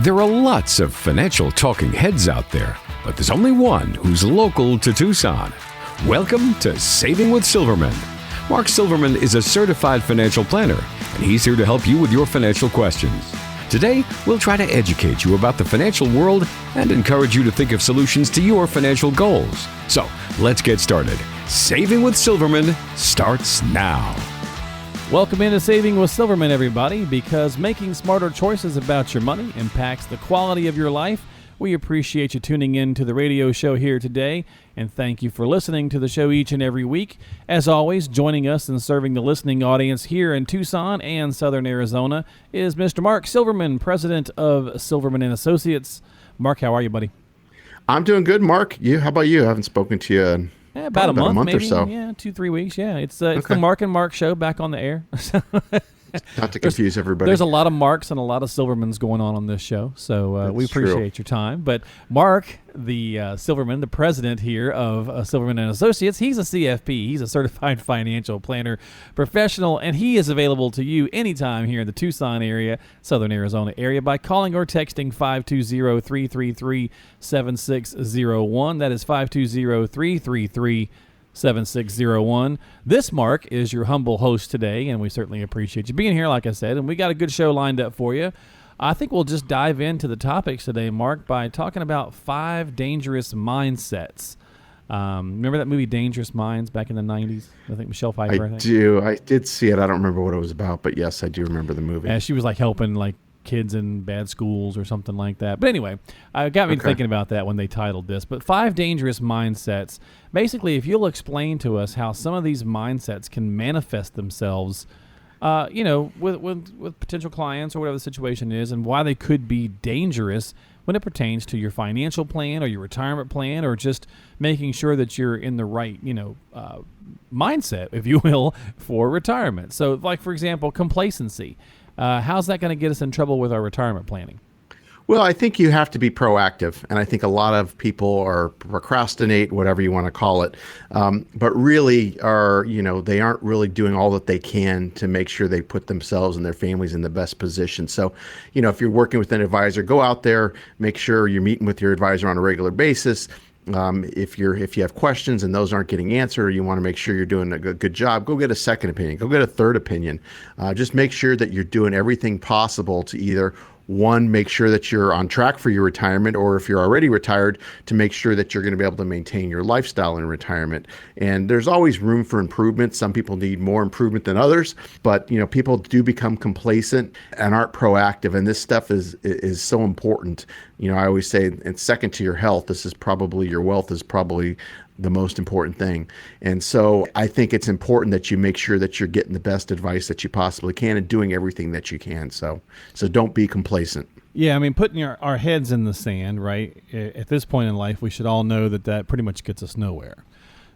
There are lots of financial talking heads out there, but there's only one who's local to Tucson. Welcome to Saving with Silverman. Mark Silverman is a certified financial planner, and he's here to help you with your financial questions. Today, we'll try to educate you about the financial world and encourage you to think of solutions to your financial goals. So, let's get started. Saving with Silverman starts now. Welcome into Saving with Silverman, everybody, because making smarter choices about your money impacts the quality of your life. We appreciate you tuning in to the radio show here today, and thank you for listening to the show each and every week. As always, joining us and serving the listening audience here in Tucson and Southern Arizona is Mr. Mark Silverman, president of Silverman & Associates. Mark, how are you, buddy? I'm doing good, Mark. How about you? I haven't spoken to you in about a month maybe. Or so. Yeah, 2-3 weeks. Yeah, it's the Mark and Mark show back on the air. Not to confuse everybody. There's a lot of Marks and a lot of Silvermans going on this show, so we appreciate your time. But Mark, the Silverman, the president here of Silverman & Associates, he's a CFP. He's a certified financial planner professional, and he is available to you anytime here in the Tucson area, Southern Arizona area, by calling or texting 520-333-7601. That is 520-333-7601. This, Mark, is your humble host today, and we certainly appreciate you being here, like I said, and we got a good show lined up for you. I think we'll just dive into the topics today, Mark, by talking about 5 dangerous mindsets. Remember that movie Dangerous Minds back in the 90s? I think Michelle Pfeiffer, I think. Do. I did see it. I don't remember what it was about, but yes, I do remember the movie. Yeah, she was like helping kids in bad schools or something like that. But anyway, it got me thinking about that when they titled this. But 5 dangerous mindsets. Basically, if you'll explain to us how some of these mindsets can manifest themselves, with potential clients or whatever the situation is, and why they could be dangerous when it pertains to your financial plan or your retirement plan, or just making sure that you're in the right, mindset, if you will, for retirement. So, like, for example, complacency. How's that going to get us in trouble with our retirement planning? Well, I think you have to be proactive, and I think a lot of people are procrastinate, whatever you want to call it, but really they aren't really doing all that they can to make sure they put themselves and their families in the best position. So, if you're working with an advisor, go out there, make sure you're meeting with your advisor on a regular basis. If you have questions and those aren't getting answered, or you want to make sure you're doing a good job, go get a second opinion, go get a third opinion. Just make sure that you're doing everything possible to either, one, make sure that you're on track for your retirement, or if you're already retired, to make sure that you're going to be able to maintain your lifestyle in retirement. And there's always room for improvement. Some people need more improvement than others, but people do become complacent and aren't proactive. And this stuff is so important. I always say, and second to your health, your wealth is probably the most important thing. And so I think it's important that you make sure that you're getting the best advice that you possibly can and doing everything that you can. So don't be complacent. Yeah, I mean, putting our heads in the sand, right? At this point in life, we should all know that pretty much gets us nowhere.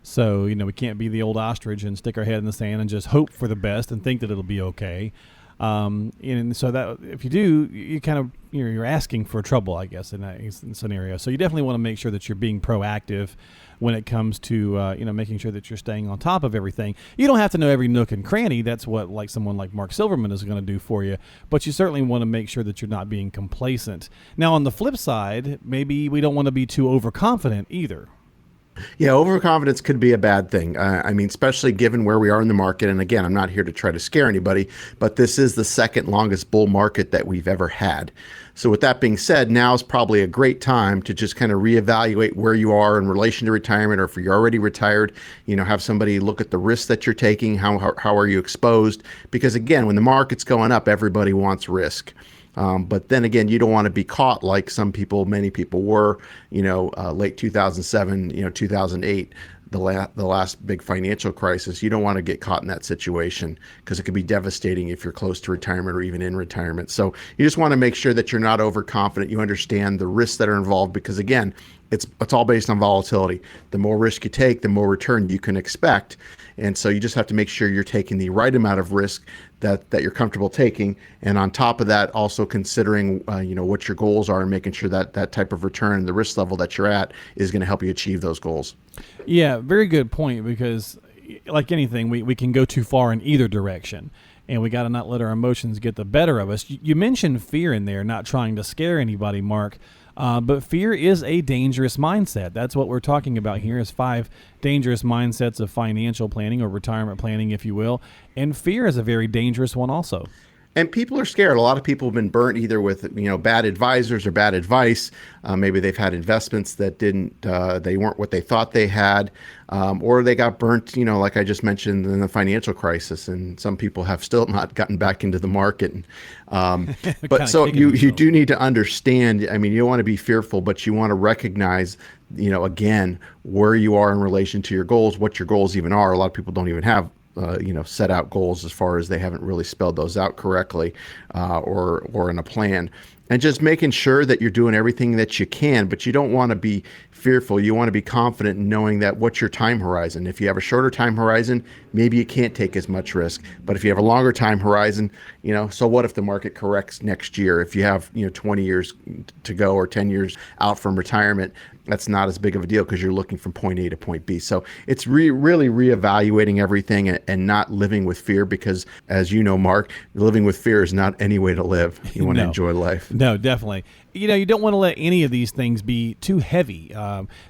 So, we can't be the old ostrich and stick our head in the sand and just hope for the best and think that it'll be okay. And so that if you do, you kind of, you're asking for trouble, I guess, in that scenario. So you definitely want to make sure that you're being proactive when it comes to, making sure that you're staying on top of everything. You don't have to know every nook and cranny. That's what someone like Mark Silverman is going to do for you. But you certainly want to make sure that you're not being complacent. Now, on the flip side, maybe we don't want to be too overconfident either. Yeah, overconfidence could be a bad thing. Especially given where we are in the market. And again, I'm not here to try to scare anybody, but this is the second longest bull market that we've ever had. So with that being said, now is probably a great time to just kind of reevaluate where you are in relation to retirement, or if you're already retired, have somebody look at the risks that you're taking. How are you exposed? Because again, when the market's going up, everybody wants risk. But then again, you don't want to be caught like many people were, late 2007, 2008, the last big financial crisis. You don't want to get caught in that situation, because it could be devastating if you're close to retirement or even in retirement. So you just want to make sure that you're not overconfident. You understand the risks that are involved, because again, it's all based on volatility. The more risk you take, the more return you can expect. And so you just have to make sure you're taking the right amount of risk that you're comfortable taking. And on top of that, also considering, what your goals are, and making sure that that type of return, the risk level that you're at, is going to help you achieve those goals. Yeah, very good point, because like anything, we can go too far in either direction. and we got to not let our emotions get the better of us. You mentioned fear in there, not trying to scare anybody, Mark. But fear is a dangerous mindset. That's what we're talking about here is 5 dangerous mindsets of financial planning or retirement planning, if you will. And fear is a very dangerous one also. And people are scared. A lot of people have been burnt either with bad advisors or bad advice. Maybe they've had investments that they weren't what they thought they had, or they got burnt. Like I just mentioned in the financial crisis, and some people have still not gotten back into the market. But so you do need to understand. I mean, you don't want to be fearful, but you want to recognize, again, where you are in relation to your goals, what your goals even are. A lot of people don't even have set out goals as far as they haven't really spelled those out correctly or in a plan. And just making sure that you're doing everything that you can, but you don't want to be fearful. You want to be confident in knowing that what's your time horizon. If you have a shorter time horizon, maybe you can't take as much risk. But if you have a longer time horizon, so what if the market corrects next year? If you have 20 years to go or 10 years out from retirement, that's not as big of a deal because you're looking from point A to point B. So it's really reevaluating everything and not living with fear, because as you know, Mark, living with fear is not any way to live. You want to enjoy life. No, definitely. You don't want to let any of these things be too heavy.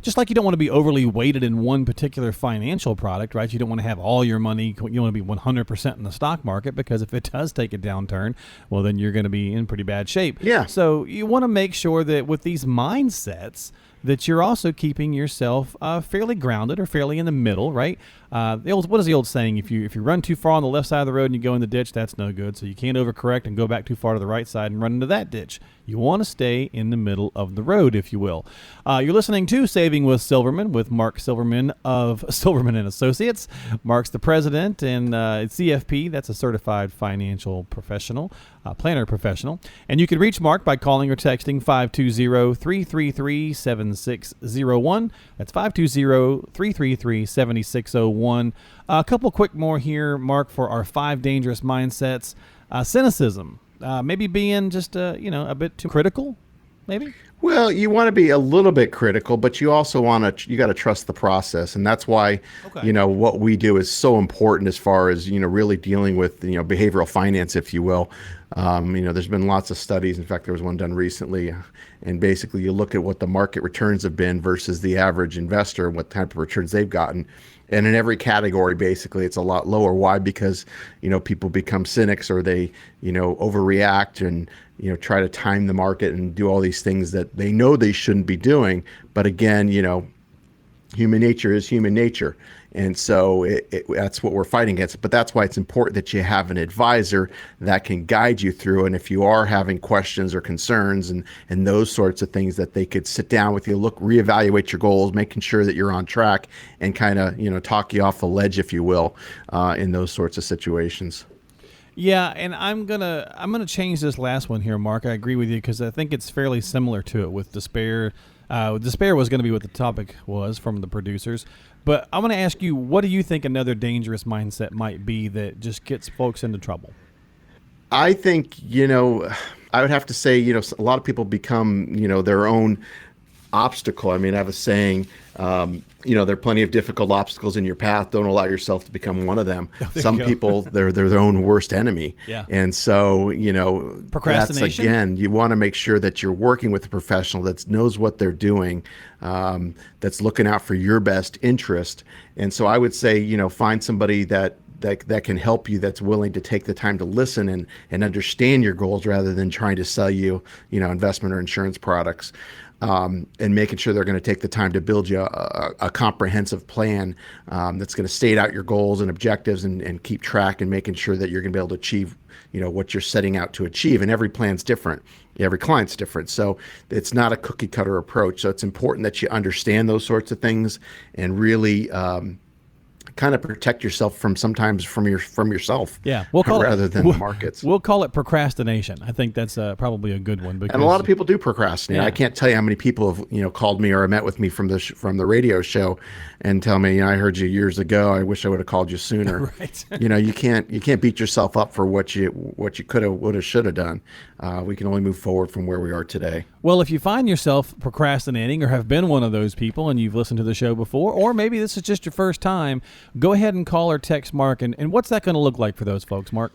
Just like you don't want to be overly weighted in one particular financial product, right? You don't want to have all your money. You want to be 100% in the stock market, because if it does take a downturn, well, then you're going to be in pretty bad shape. Yeah. So you want to make sure that with these mindsets, that you're also keeping yourself fairly grounded or fairly in the middle, right? What is the old saying? If you run too far on the left side of the road and you go in the ditch, that's no good. So you can't overcorrect and go back too far to the right side and run into that ditch. You want to stay in the middle of the road, if you will. You're listening to Saving with Silverman with Mark Silverman of Silverman and Associates. Mark's the president, and CFP, that's a certified financial professional, planner professional. And you can reach Mark by calling or texting 520-333-7601. That's 520-333-7601. A couple quick more here, Mark, for our 5 dangerous mindsets. Cynicism. Maybe being just a bit too critical, maybe? Well, you want to be a little bit critical, but you also you got to trust the process. And that's why, what we do is so important as far as, really dealing with, behavioral finance, if you will. There's been lots of studies. In fact, there was one done recently, and basically you look at what the market returns have been versus the average investor, what type of returns they've gotten. And in every category, basically, it's a lot lower. Why? Because, people become cynics, or they, overreact and, try to time the market and do all these things that they know they shouldn't be doing. But again, human nature is human nature. And so that's what we're fighting against. But that's why it's important that you have an advisor that can guide you through. And if you are having questions or concerns and those sorts of things, that they could sit down with you, reevaluate your goals, making sure that you're on track, and kind of, talk you off the ledge, if you will, in those sorts of situations. Yeah, and I'm gonna change this last one here, Mark. I agree with you, because I think it's fairly similar to it with despair. Despair was going to be what the topic was from the producers. But I want to ask you, what do you think another dangerous mindset might be that just gets folks into trouble? I think, I would have to say, a lot of people become, their own obstacle. I mean, I have a saying, there are plenty of difficult obstacles in your path. Don't allow yourself to become one of them. Some people, they're their own worst enemy. Yeah. And so, procrastination. That's, again, you want to make sure that you're working with a professional that knows what they're doing, that's looking out for your best interest. And so I would say, find somebody that can help you, that's willing to take the time to listen and understand your goals, rather than trying to sell you, investment or insurance products. And making sure they're going to take the time to build you a comprehensive plan that's going to state out your goals and objectives and keep track, and making sure that you're going to be able to achieve, what you're setting out to achieve. And every plan's different. Every client's different. So it's not a cookie cutter approach. So it's important that you understand those sorts of things and really kind of protect yourself from yourself. Yeah, we'll call rather than the markets. We'll call it procrastination. I think that's probably a good one. Because, and a lot of people do procrastinate. Yeah. I can't tell you how many people have called me or met with me from the radio show and tell me, I heard you years ago. I wish I would have called you sooner. Right. You can't beat yourself up for what you could have, would have, should have done. We can only move forward from where we are today. Well, if you find yourself procrastinating or have been one of those people and you've listened to the show before, or maybe this is just your first time, go ahead and call or text Mark. And what's that going to look like for those folks, Mark?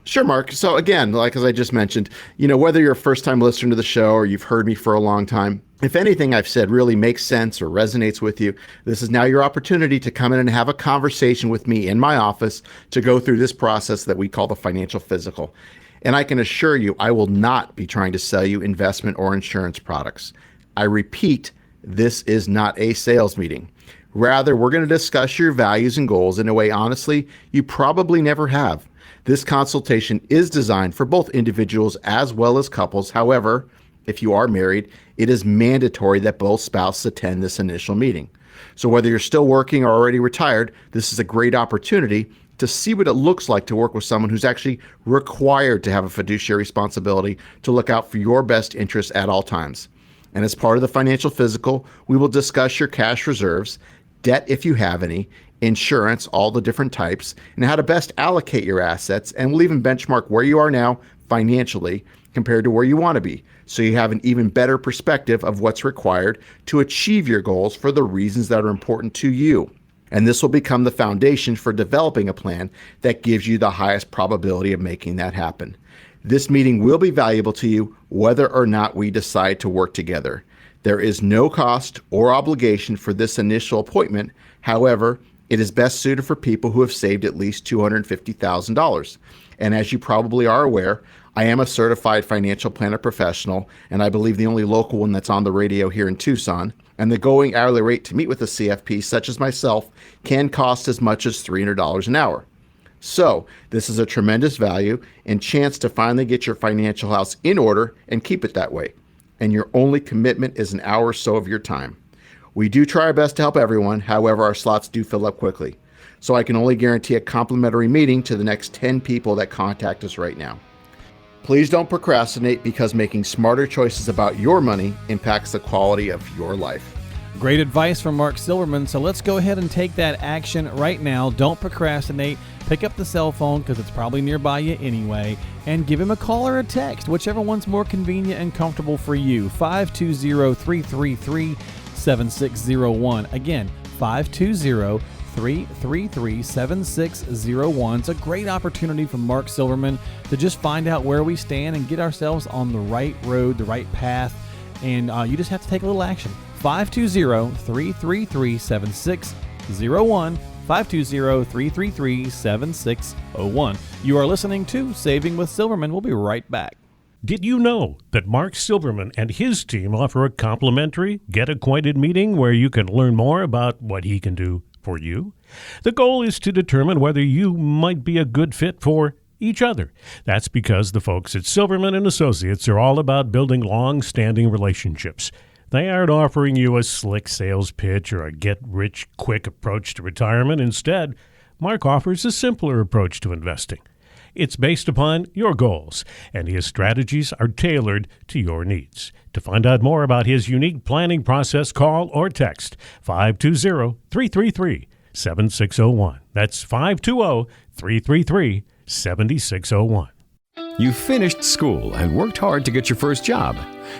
Sure, Mark. So again, like as I just mentioned, whether you're a first-time listener to the show or you've heard me for a long time, if anything I've said really makes sense or resonates with you, this is now your opportunity to come in and have a conversation with me in my office to go through this process that we call the financial physical. And I can assure you, I will not be trying to sell you investment or insurance products. I repeat, this is not a sales meeting. Rather, we're going to discuss your values and goals in a way, honestly, you probably never have. This consultation is designed for both individuals as well as couples. However, if you are married, it is mandatory that both spouses attend this initial meeting. So whether you're still working or already retired, this is a great opportunity to see what it looks like to work with someone who's actually required to have a fiduciary responsibility to look out for your best interests at all times. And as part of the financial physical, we will discuss your cash reserves, debt if you have any, insurance, all the different types, and how to best allocate your assets. And we'll even benchmark where you are now financially compared to where you want to be, so you have an even better perspective of what's required to achieve your goals for the reasons that are important to you. And this will become the foundation for developing a plan that gives you the highest probability of making that happen. This meeting will be valuable to you whether or not we decide to work together. There is no cost or obligation for this initial appointment. However, it is best suited for people who have saved at least $250,000. And as you probably are aware, I am a certified financial planner professional, and I believe the only local one that's on the radio here in Tucson. And the going hourly rate to meet with a CFP such as myself can cost as much as $300 an hour. So this is a tremendous value and chance to finally get your financial house in order and keep it that way. And your only commitment is an hour or so of your time. We do try our best to help everyone. However, our slots do fill up quickly. So I can only guarantee a complimentary meeting to the next 10 people that contact us right now. Please don't procrastinate, because making smarter choices about your money impacts the quality of your life. Great advice from Mark Silverman. So let's go ahead and take that action right now. Don't procrastinate. Pick up the cell phone, because it's probably nearby you anyway, and give him a call or a text, whichever one's more convenient and comfortable for you. 520-333-7601. Again, 520-333-7601. It's a great opportunity for Mark Silverman to just find out where we stand and get ourselves on the right road, the right path, and you just have to take a little action. 520-333-7601. 520-333-7601. You are listening to Saving with Silverman. We'll be right back. Did you know that Mark Silverman and his team offer a complimentary Get Acquainted meeting where you can learn more about what he can do for you? The goal is to determine whether you might be a good fit for each other. That's because the folks at Silverman & Associates are all about building long-standing relationships. They aren't offering you a slick sales pitch or a get-rich-quick approach to retirement. Instead, Mark offers a simpler approach to investing. It's based upon your goals, and his strategies are tailored to your needs. To find out more about his unique planning process, call or text 520-333-7601. That's 520-333-7601. You finished school and worked hard to get your first job.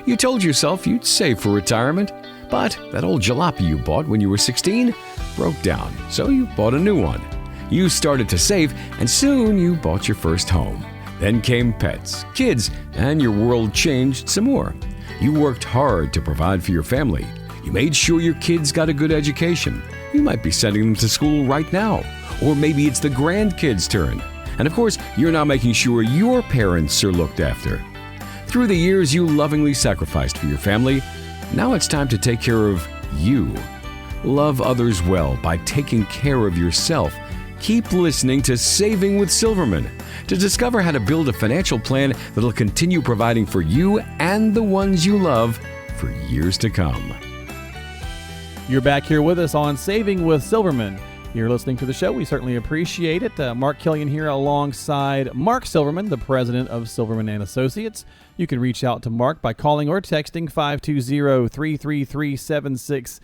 You told yourself you'd save for retirement, but that old jalopy you bought when you were 16 broke down, so you bought a new one. You started to save, and soon you bought your first home. Then came pets, kids, and your world changed some more. You worked hard to provide for your family. You made sure your kids got a good education. You might be sending them to school right now, or maybe it's the grandkids' turn. And of course, you're now making sure your parents are looked after. Through the years you lovingly sacrificed for your family, now it's time to take care of you. Love others well by taking care of yourself. Keep listening to Saving with Silverman to discover how to build a financial plan that'll continue providing for you and the ones you love for years to come. You're back here with us on Saving with Silverman. You're listening to the show. We certainly appreciate it. Mark Killian here alongside Mark Silverman, the president of Silverman & Associates. You can reach out to Mark by calling or texting 520-333-7601,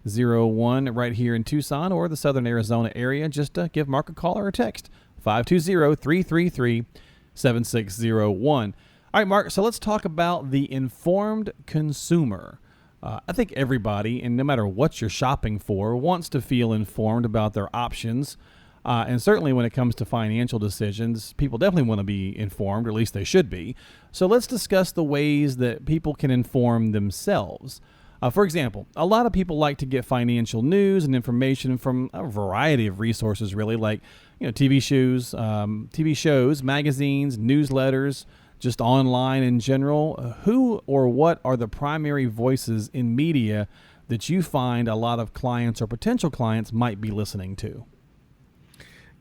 520-333-7601 right here in Tucson or the southern Arizona area. Just give Mark a call or a text, 520-333-7601. All right, Mark, so let's talk about the informed consumer. I think everybody, and no matter what you're shopping for, wants to feel informed about their options. And certainly when it comes to financial decisions, people definitely want to be informed, or at least they should be. So let's discuss the ways that people can inform themselves. For example, a lot of people like to get financial news and information from a variety of resources, really, like TV shows, magazines, newsletters, just online in general. Who or what are the primary voices in media that you find a lot of clients or potential clients might be listening to?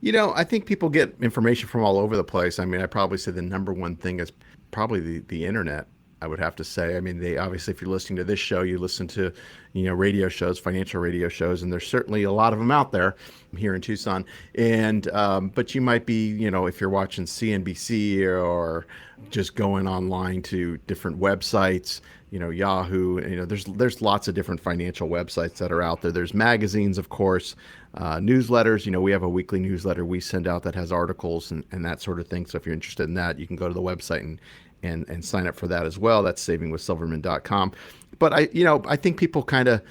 I think people get information from all over the place. I mean, I probably say the number one thing is probably the internet. I would have to say. I mean, they obviously, if you're listening to this show, you listen to, radio shows, financial radio shows, and there's certainly a lot of them out there here in Tucson. And but you might be, if you're watching CNBC or just going online to different websites, Yahoo. There's lots of different financial websites that are out there. There's magazines, of course, newsletters. We have a weekly newsletter we send out that has articles and that sort of thing. So if you're interested in that, you can go to the website and sign up for that as well. That's savingwithsilverman.com. But I think people kind of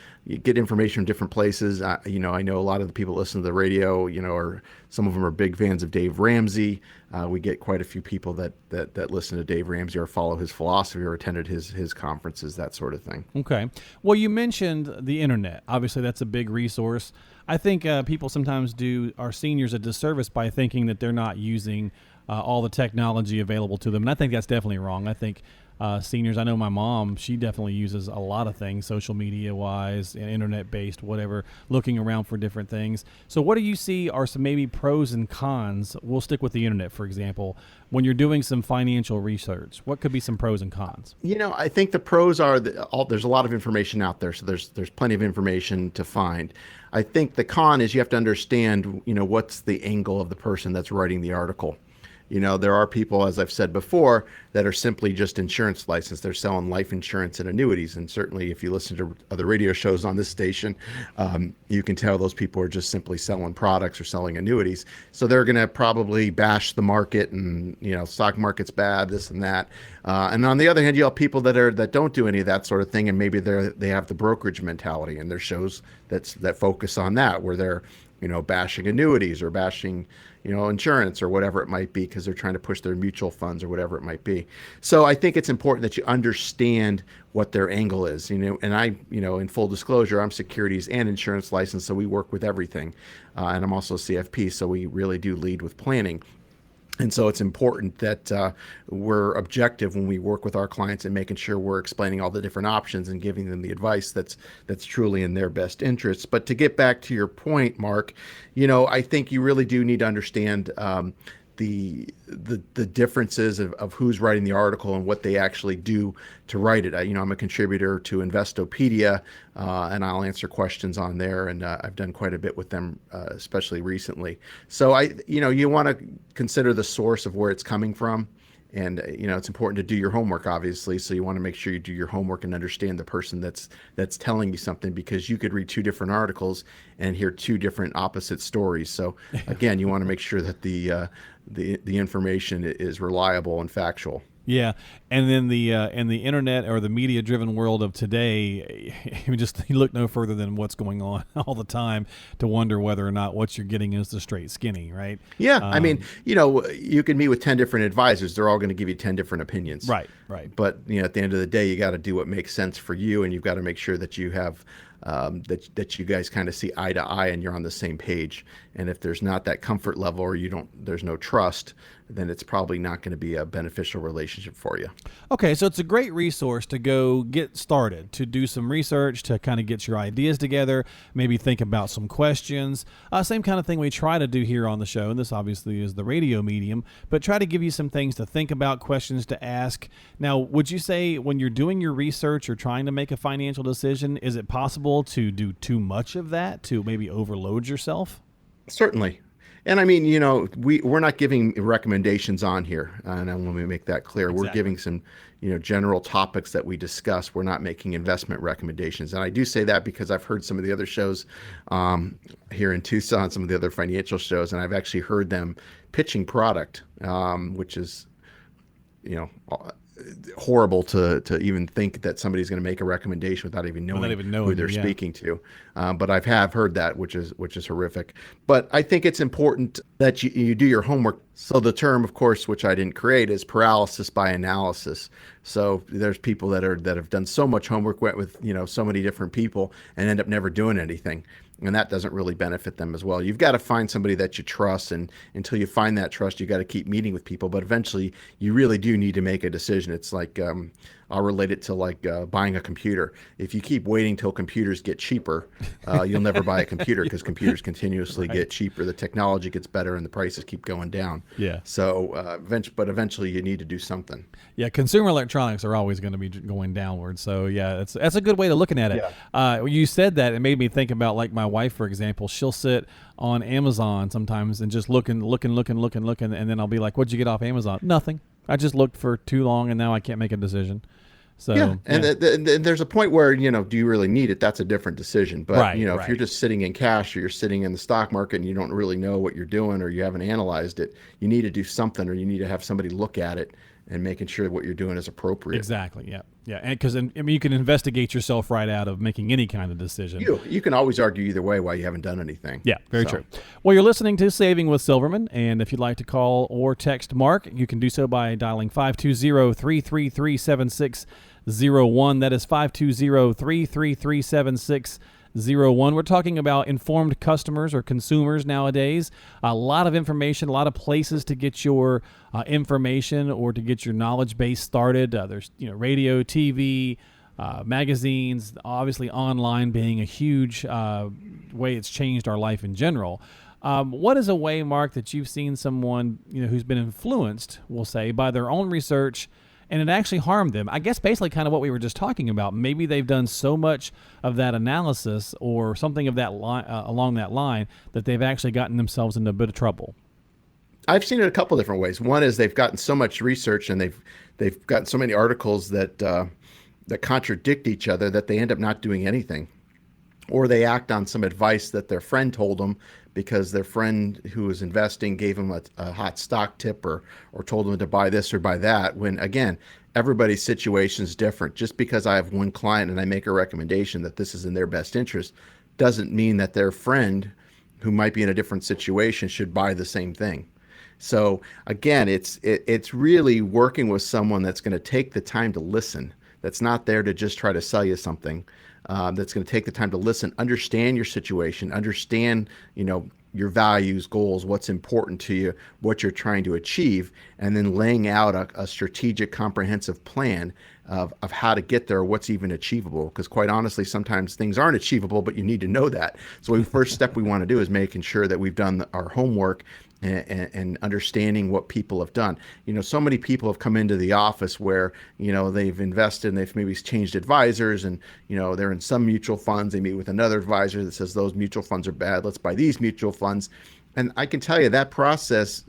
get information from different places. I know a lot of the people that listen to the radio, or some of them are big fans of Dave Ramsey. We get quite a few people that listen to Dave Ramsey or follow his philosophy or attended his conferences, that sort of thing. Okay. Well, you mentioned the internet. Obviously, that's a big resource. I think people sometimes do our seniors a disservice by thinking that they're not using all the technology available to them. And I think that's definitely wrong. I think seniors, I know my mom, she definitely uses a lot of things, social media wise, internet based, whatever, looking around for different things. So what do you see are some maybe pros and cons? We'll stick with the internet, for example. When you're doing some financial research, what could be some pros and cons? I think the pros are there's a lot of information out there. So there's plenty of information to find. I think the con is you have to understand, what's the angle of the person that's writing the article. There are people, as I've said before, that are simply just insurance licensed. They're selling life insurance and annuities. And certainly if you listen to other radio shows on this station, you can tell those people are just simply selling products or selling annuities. So they're going to probably bash the market and, stock market's bad, this and that. And on the other hand, you have people that don't do any of that sort of thing. And maybe they have the brokerage mentality, and there's shows that focus on that, where they're, bashing annuities or bashing, insurance or whatever it might be, because they're trying to push their mutual funds or whatever it might be. So I think it's important that you understand what their angle is, and I, in full disclosure, I'm securities and insurance licensed, so we work with everything. And I'm also a CFP, so we really do lead with planning. And so it's important that we're objective when we work with our clients and making sure we're explaining all the different options and giving them the advice that's truly in their best interests. But to get back to your point, Mark, I think you really do need to understand the differences of who's writing the article and what they actually do to write it. I'm a contributor to Investopedia, and I'll answer questions on there, and I've done quite a bit with them, especially recently. So you want to consider the source of where it's coming from. And, it's important to do your homework, obviously. So you want to make sure you do your homework and understand the person that's telling you something, because you could read two different articles and hear two different opposite stories. So again, you want to make sure that the information is reliable and factual. Yeah, and then the internet or the media-driven world of today, you look no further than what's going on all the time to wonder whether or not what you're getting is the straight skinny, right? Yeah, I mean, you can meet with 10 different advisors; they're all going to give you 10 different opinions. Right. But at the end of the day, you got to do what makes sense for you, and you've got to make sure that you have that you guys kind of see eye to eye and you're on the same page. And if there's not that comfort level, or there's no trust, then it's probably not going to be a beneficial relationship for you. Okay, so it's a great resource to go get started, to do some research, to kind of get your ideas together, maybe think about some questions. Same kind of thing we try to do here on the show, and this obviously is the radio medium, but try to give you some things to think about, questions to ask. Now, would you say when you're doing your research or trying to make a financial decision, is it possible to do too much of that, to maybe overload yourself? Certainly. And I mean, we're not giving recommendations on here, and I want to make that clear. Exactly. We're giving some, general topics that we discuss. We're not making investment recommendations. And I do say that because I've heard some of the other shows here in Tucson, some of the other financial shows, and I've actually heard them pitching product, which is, horrible to even think that somebody's going to make a recommendation without even knowing, who they're yeah. speaking to. But I have heard that, which is horrific. But I think it's important that you do your homework. So the term, of course, which I didn't create, is paralysis by analysis. So there's people that have done so much homework, went with so many different people, and end up never doing anything. And that doesn't really benefit them as well. You've got to find somebody that you trust, and until you find that trust, you got to keep meeting with people. But eventually, you really do need to make a decision. It's like I'll relate it to like buying a computer. If you keep waiting till computers get cheaper, you'll never buy a computer, because computers continuously get cheaper. The technology gets better, and the prices keep going down. Yeah. So, eventually, you need to do something. Yeah, consumer electronics are always going to be going downward. So yeah, that's a good way to looking at it. Yeah. You said that, it made me think about like my wife, for example. She'll sit on Amazon sometimes and just looking, and then I'll be like, "What'd you get off Amazon?" Nothing. I just looked for too long, and now I can't make a decision. So yeah, and there's a point where do you really need it? That's a different decision. But Right, if you're just sitting in cash, or you're sitting in the stock market and you don't really know what you're doing, or you haven't analyzed it, you need to do something, or you need to have somebody look at it and making sure what you're doing is appropriate. Exactly. Yeah. Yeah. And because you can investigate yourself right out of making any kind of decision. You can always argue either way why you haven't done anything. Yeah, very true. Well, you're listening to Saving with Silverman, and if you'd like to call or text Mark, you can do so by dialing 520-333-7601. That is 520-333-7601. We're talking about informed customers or consumers nowadays. A lot of information, a lot of places to get your information or to get your knowledge base started. There's radio, TV, magazines, obviously online being a huge way it's changed our life in general. What is a way, Mark, that you've seen someone who's been influenced, we'll say, by their own research, and it actually harmed them? I guess basically kind of what we were just talking about. Maybe they've done so much of that analysis or something of that along that line that they've actually gotten themselves into a bit of trouble. I've seen it a couple different ways. One is they've gotten so much research, and they've gotten so many articles that contradict each other that they end up not doing anything, or they act on some advice that their friend told them because their friend who was investing gave them a hot stock tip or told them to buy this or buy that, when again, everybody's situation is different. Just because I have one client and I make a recommendation that this is in their best interest doesn't mean that their friend who might be in a different situation should buy the same thing. So again, it's really working with someone that's going to take the time to listen, that's not there to just try to sell you something. That's going to take the time to listen, understand your situation, understand, your values, goals, what's important to you, what you're trying to achieve, and then laying out a strategic, comprehensive plan of how to get there, what's even achievable. Because quite honestly, sometimes things aren't achievable, but you need to know that. So the first step we want to do is making sure that we've done our homework and understanding what people have done. So many people have come into the office where, they've invested and they've maybe changed advisors, and, they're in some mutual funds. They meet with another advisor that says those mutual funds are bad. Let's buy these mutual funds. And I can tell you that process,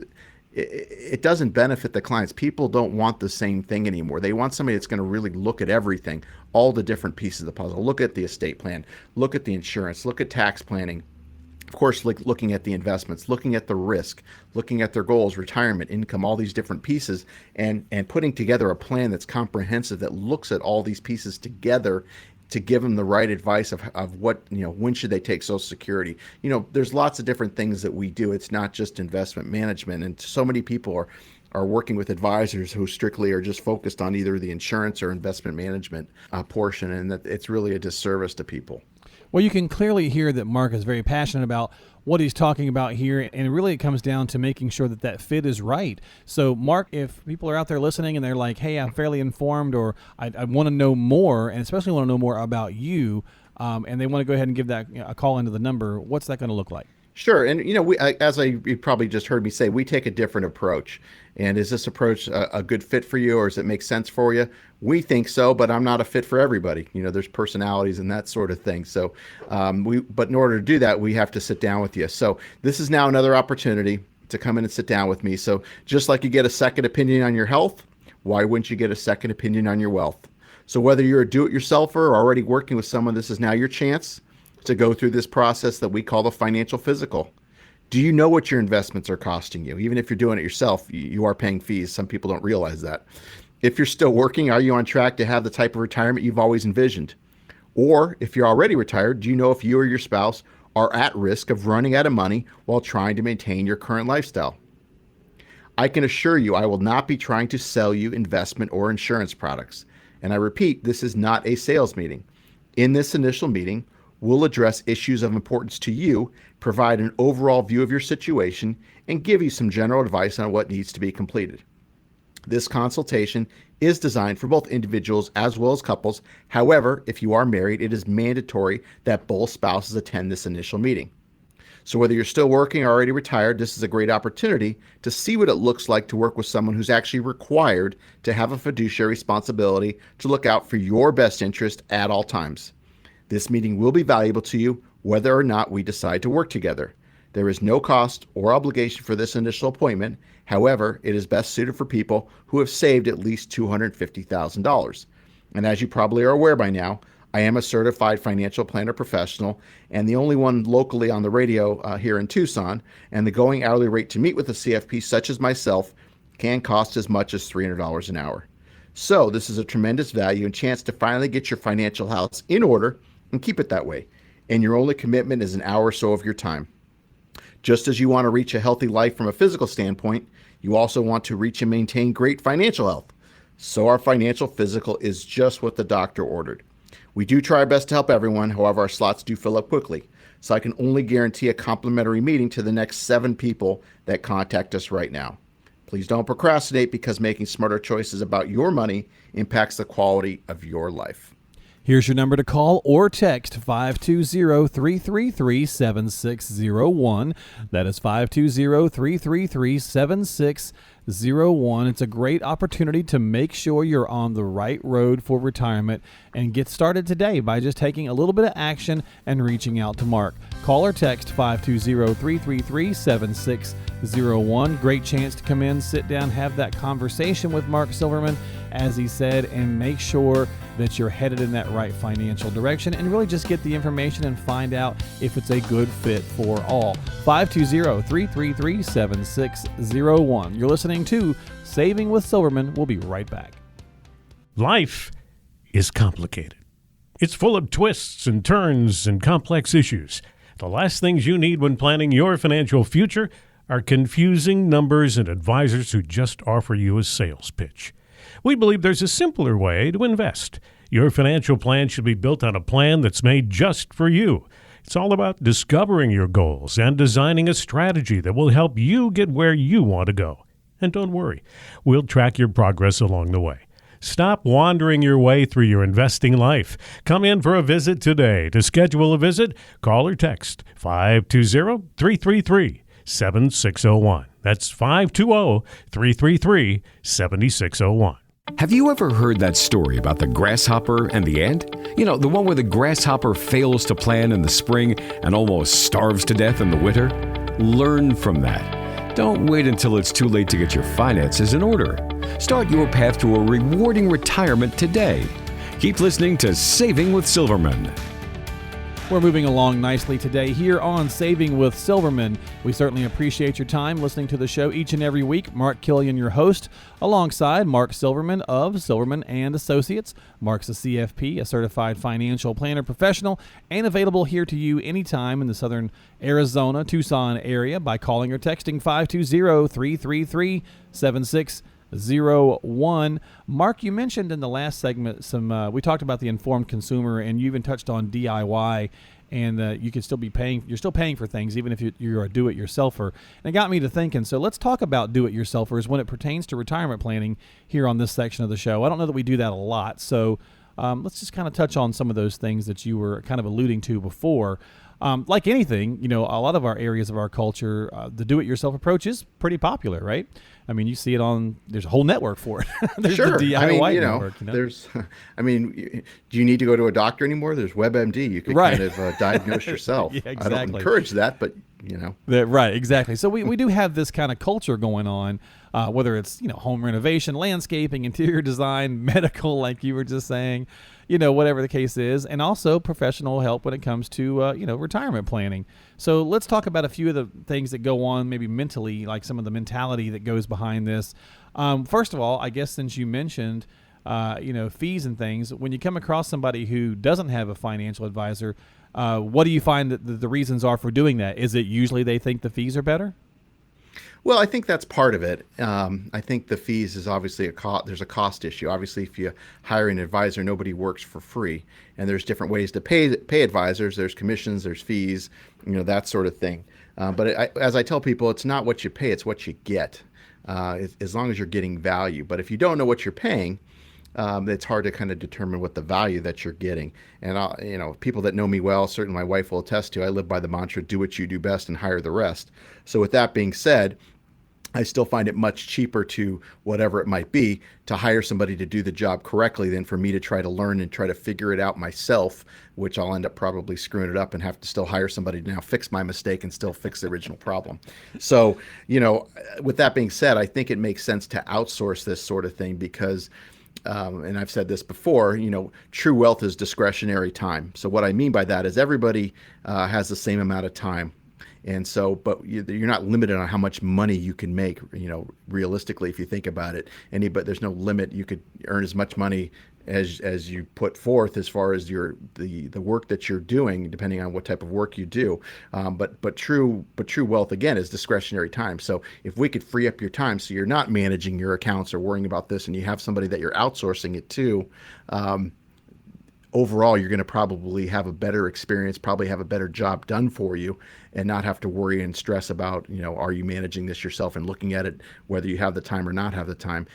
it doesn't benefit the clients. People don't want the same thing anymore. They want somebody that's going to really look at everything, all the different pieces of the puzzle. Look at the estate plan, look at the insurance, look at tax planning. Of course, looking at the investments, looking at the risk, looking at their goals, retirement, income, all these different pieces, and putting together a plan that's comprehensive, that looks at all these pieces together to give them the right advice of what, when should they take Social Security. There's lots of different things that we do. It's not just investment management. And so many people are working with advisors who strictly are just focused on either the insurance or investment management portion, and that it's really a disservice to people. Well, you can clearly hear that Mark is very passionate about what he's talking about here, and really it comes down to making sure that fit is right. So, Mark, if people are out there listening and they're like, hey, I'm fairly informed, or I want to know more, and especially want to know more about you, and they want to go ahead and give that a call into the number, what's that going to look like? Sure. And, you probably just heard me say, we take a different approach. And is this approach a good fit for you, or does it make sense for you? We think so, but I'm not a fit for everybody. There's personalities and that sort of thing. So, but in order to do that, we have to sit down with you. So this is now another opportunity to come in and sit down with me. So just like you get a second opinion on your health, why wouldn't you get a second opinion on your wealth? So whether you're a do-it-yourselfer or already working with someone, this is now your chance to go through this process that we call the financial physical. Do you know what your investments are costing you? Even if you're doing it yourself, you are paying fees. Some people don't realize that. If you're still working, are you on track to have the type of retirement you've always envisioned? Or if you're already retired, do you know if you or your spouse are at risk of running out of money while trying to maintain your current lifestyle? I can assure you I will not be trying to sell you investment or insurance products. And I repeat, this is not a sales meeting. In this initial meeting, we'll address issues of importance to you, provide an overall view of your situation, and give you some general advice on what needs to be completed. This consultation is designed for both individuals as well as couples. However, if you are married, it is mandatory that both spouses attend this initial meeting. So whether you're still working or already retired, this is a great opportunity to see what it looks like to work with someone who's actually required to have a fiduciary responsibility to look out for your best interest at all times. This meeting will be valuable to you whether or not we decide to work together. There is no cost or obligation for this initial appointment. However, it is best suited for people who have saved at least $250,000. And as you probably are aware by now, I am a certified financial planner professional and the only one locally on the radio here in Tucson, and the going hourly rate to meet with a CFP such as myself can cost as much as $300 an hour. So this is a tremendous value and chance to finally get your financial house in order and keep it that way. And your only commitment is an hour or so of your time. Just as you want to reach a healthy life from a physical standpoint, you also want to reach and maintain great financial health. So our financial physical is just what the doctor ordered. We do try our best to help everyone, however, our slots do fill up quickly. So I can only guarantee a complimentary meeting to the next 7 people that contact us right now. Please don't procrastinate because making smarter choices about your money impacts the quality of your life. Here's your number to call or text, 520-333-7601. That is 520-333-7601. It's a great opportunity to make sure you're on the right road for retirement and get started today by just taking a little bit of action and reaching out to Mark. Call or text 520-333-7601. Great chance to come in, sit down, have that conversation with Mark Silverman, as he said, and make sure that you're headed in that right financial direction and really just get the information and find out if it's a good fit for all. 520-333-7601. You're listening to Saving with Silverman. We'll be right back. Life is complicated. It's full of twists and turns and complex issues. The last things you need when planning your financial future are confusing numbers and advisors who just offer you a sales pitch. We believe there's a simpler way to invest. Your financial plan should be built on a plan that's made just for you. It's all about discovering your goals and designing a strategy that will help you get where you want to go. And don't worry, we'll track your progress along the way. Stop wandering your way through your investing life. Come in for a visit today. To schedule a visit, call or text 520-333-7601. That's 520-333-7601. Have you ever heard that story about the grasshopper and the ant? You know, the one where the grasshopper fails to plan in the spring and almost starves to death in the winter? Learn from that. Don't wait until it's too late to get your finances in order. Start your path to a rewarding retirement today. Keep listening to Saving with Silverman. We're moving along nicely today here on Saving with Silverman. We certainly appreciate your time listening to the show each and every week. Mark Killian, your host, alongside Mark Silverman of Silverman and Associates. Mark's a CFP, a certified financial planner professional, and available here to you anytime in the southern Arizona, Tucson area by calling or texting 520-333-7601. Mark, you mentioned in the last segment we talked about the informed consumer, and you even touched on DIY, and you could still be paying. You're still paying for things even if you're a do-it-yourselfer. And it got me to thinking. So let's talk about do-it-yourselfers when it pertains to retirement planning here on this section of the show. I don't know that we do that a lot, so let's just kind of touch on some of those things that you were kind of alluding to before. Like anything, you know, a lot of our areas of our culture, the do-it-yourself approach is pretty popular, right? I mean, you see it there's a whole network for it. There's sure. the DIY network. There's, do you need to go to a doctor anymore? There's WebMD. You can kind of diagnose yourself. Yeah, exactly. I don't encourage that, but, you know. Right, exactly. So we do have this kind of culture going on whether it's, home renovation, landscaping, interior design, medical, like you were just saying, whatever the case is, and also professional help when it comes to, retirement planning. So let's talk about a few of the things that go on maybe mentally, like some of the mentality that goes behind this. First of all, I guess since you mentioned, fees and things, when you come across somebody who doesn't have a financial advisor, what do you find that the reasons are for doing that? Is it usually they think the fees are better? Well, I think that's part of it. I think the fees is obviously there's a cost issue. Obviously, if you hire an advisor, nobody works for free, and there's different ways to pay advisors. There's commissions, there's fees, that sort of thing. But as I tell people, it's not what you pay, it's what you get, as long as you're getting value. But if you don't know what you're paying, it's hard to kind of determine what the value that you're getting. And, people that know me well, certainly my wife will attest to, I live by the mantra, do what you do best and hire the rest. So with that being said, I still find it much cheaper to, whatever it might be, to hire somebody to do the job correctly than for me to try to learn and try to figure it out myself, which I'll end up probably screwing it up and have to still hire somebody to now fix my mistake and still fix the original problem. So, with that being said, I think it makes sense to outsource this sort of thing because and I've said this before, true wealth is discretionary time. So what I mean by that is everybody has the same amount of time. And so, but you're not limited on how much money you can make, realistically, if you think about it. But there's no limit. You could earn as much money as you put forth as far as the work that you're doing, depending on what type of work you do. But true wealth, again, is discretionary time. So if we could free up your time so you're not managing your accounts or worrying about this, and you have somebody that you're outsourcing it to, overall, you're going to probably have a better experience, probably have a better job done for you, and not have to worry and stress about, are you managing this yourself and looking at it, whether you have the time or not have the time.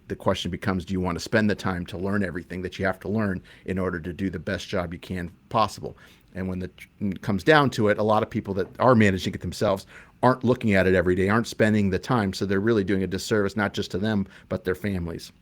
The question becomes, do you want to spend the time to learn everything that you have to learn in order to do the best job you can possible? And when it comes down to it, a lot of people that are managing it themselves aren't looking at it every day, aren't spending the time. So they're really doing a disservice, not just to them, but their families.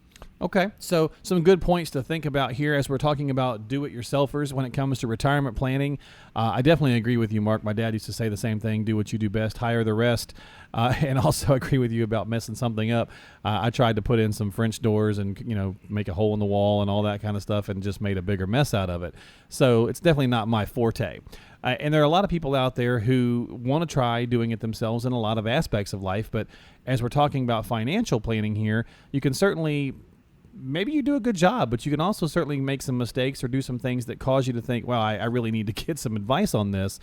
Okay, so some good points to think about here as we're talking about do-it-yourselfers when it comes to retirement planning. I definitely agree with you, Mark. My dad used to say the same thing, do what you do best, hire the rest. And also agree with you about messing something up. I tried to put in some French doors and, make a hole in the wall and all that kind of stuff and just made a bigger mess out of it. So it's definitely not my forte. And there are a lot of people out there who want to try doing it themselves in a lot of aspects of life. But as we're talking about financial planning here, you can certainly... maybe you do a good job, but you can also certainly make some mistakes or do some things that cause you to think, well, I really need to get some advice on this.